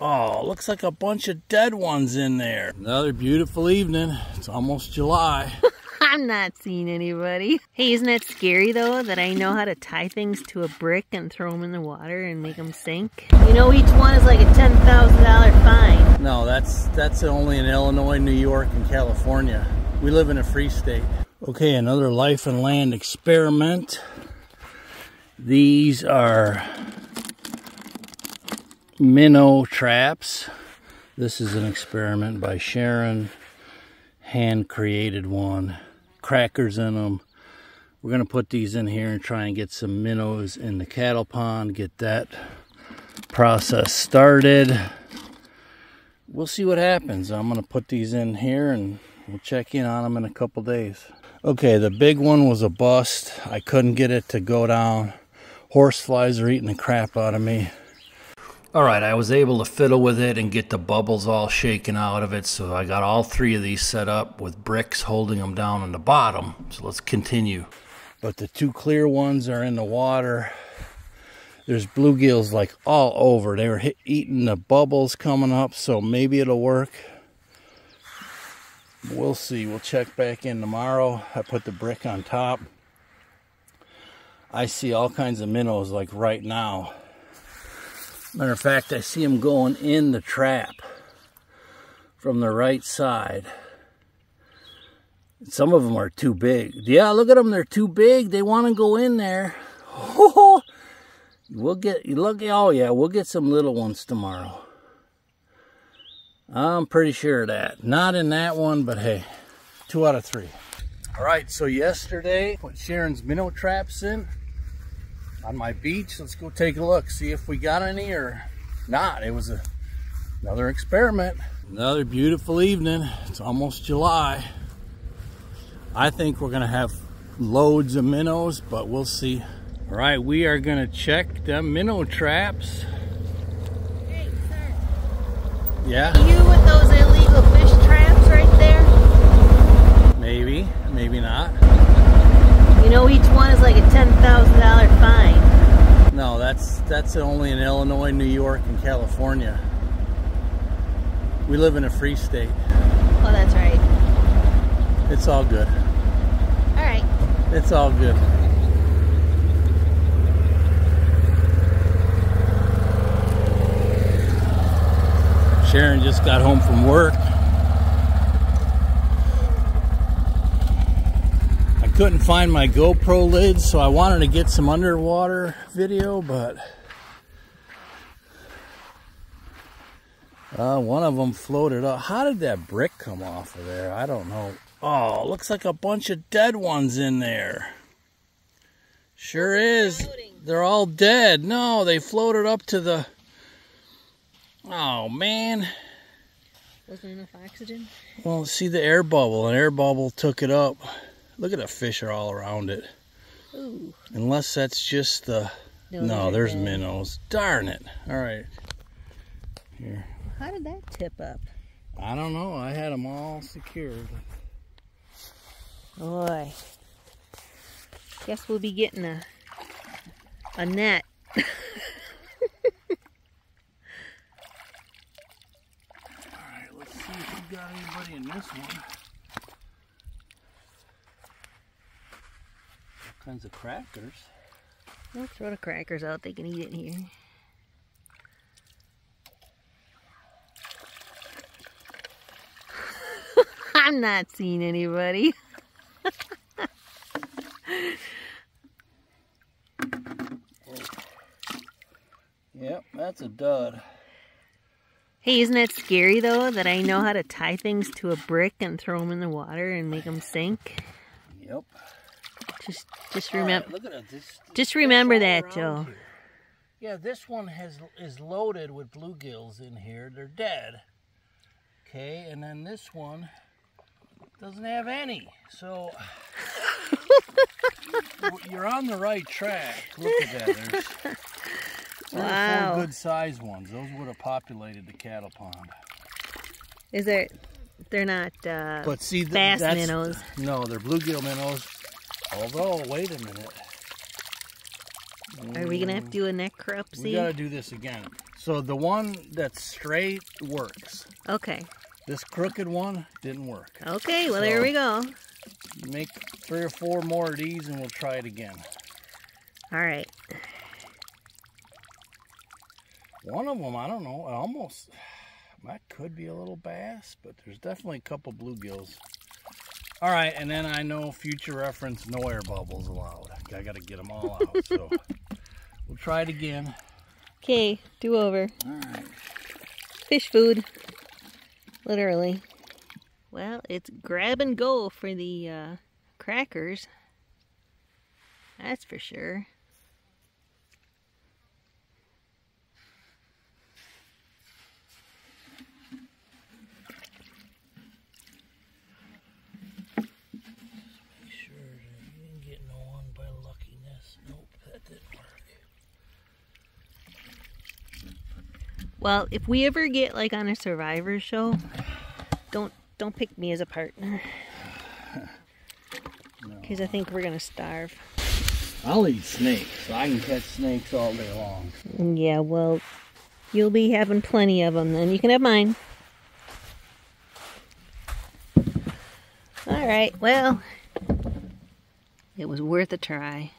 Oh, looks like a bunch of dead ones in there. Another beautiful evening. It's almost July. I'm not seeing anybody. Hey, isn't that scary though, that I know how to tie things to a brick and throw them in the water and make them sink? You know, each one is like a $10,000 fine. No, that's only in Illinois, New York, and California. We live in a free state. Okay, another life and land experiment. These are minnow traps. This is an experiment by Sharon. Hand created one. Crackers in them. We're going to put these in here and try and get some minnows in the cattle pond. Get that process started. We'll see what happens. I'm going to put these in here and we'll check in on them in a couple days. Okay, the big one was a bust. I couldn't get it to go down. Horseflies are eating the crap out of me. Alright, I was able to fiddle with it and get the bubbles all shaken out of it, so I got all three of these set up with bricks holding them down on the bottom. So let's continue. But the two clear ones are in the water. There's bluegills like all over. They were eating the bubbles coming up, so maybe it'll work. We'll see. We'll check back in tomorrow. I put the brick on top. I see all kinds of minnows like right now. Matter of fact, I see them going in the trap from the right side. Some of them are too big. Yeah, look at them. They're too big. They want to go in there. We'll get, look, oh yeah, we'll get some little ones tomorrow. I'm pretty sure of that. Not in that one, but hey, 2 out of 3. All right, so yesterday, put Sharon's minnow traps in on my beach. Let's go take a look, see if we got any or not. It was another experiment. Another beautiful evening. It's almost July. I think we're gonna have loads of minnows, but we'll see. All right, we are gonna check the minnow traps. Hey, sir. Yeah? You with those illegal fish traps right there? Maybe, maybe not. You know, each one is like a $10,000 fine. No, that's only in Illinois, New York, and California. We live in a free state. Oh, that's right. It's all good. All right. It's all good. Sharon just got home from work. Couldn't find my GoPro lid, so I wanted to get some underwater video, but one of them floated up. How did that brick come off of there? I don't know. Oh, looks like a bunch of dead ones in there. Sure is. They're all dead. No, they floated up to the... Oh, man. Wasn't enough oxygen? Well, see the air bubble. An air bubble took it up. Look at the fish are all around it. Ooh. Unless that's just the... No, there's minnows. Darn it. All right. Here. How did that tip up? I don't know. I had them all secured. Boy. Guess we'll be getting a net. All right, let's see if we got anybody in this one. Kinds of crackers. Don't throw the crackers out, they can eat it here. I'm not seeing anybody. Yep, that's a dud. Hey, isn't that scary though, that I know how to tie things to a brick and throw them in the water and make them sink? Yep. Just remember. Right, look at it. Just remember that, Joe. Here. Yeah, this one is loaded with bluegills in here. They're dead. Okay, and then this one doesn't have any. So you're on the right track. Look at that. There's 3 or 4 good sized ones. Those would have populated the cattle pond. Is there? They're not but see, bass minnows. No, they're bluegill minnows. Although, wait a minute. Are we going to have to do a neck crupsy? We got to do this again. So the one that's straight works. Okay. This crooked one didn't work. Okay, well, there we go. Make 3 or 4 more of these and we'll try it again. All right. One of them, I don't know, almost, that could be a little bass, but there's definitely a couple bluegills. All right, and then I know future reference, no air bubbles allowed. I got to get them all out, so we'll try it again. Okay, do over. All right. Fish food, literally. Well, it's grab and go for the crackers. That's for sure. Well, if we ever get like on a Survivor show, don't pick me as a partner. Because I think we're gonna starve. I'll eat snakes. I can catch snakes all day long. Yeah, well, you'll be having plenty of them then. You can have mine. All right, well, it was worth a try.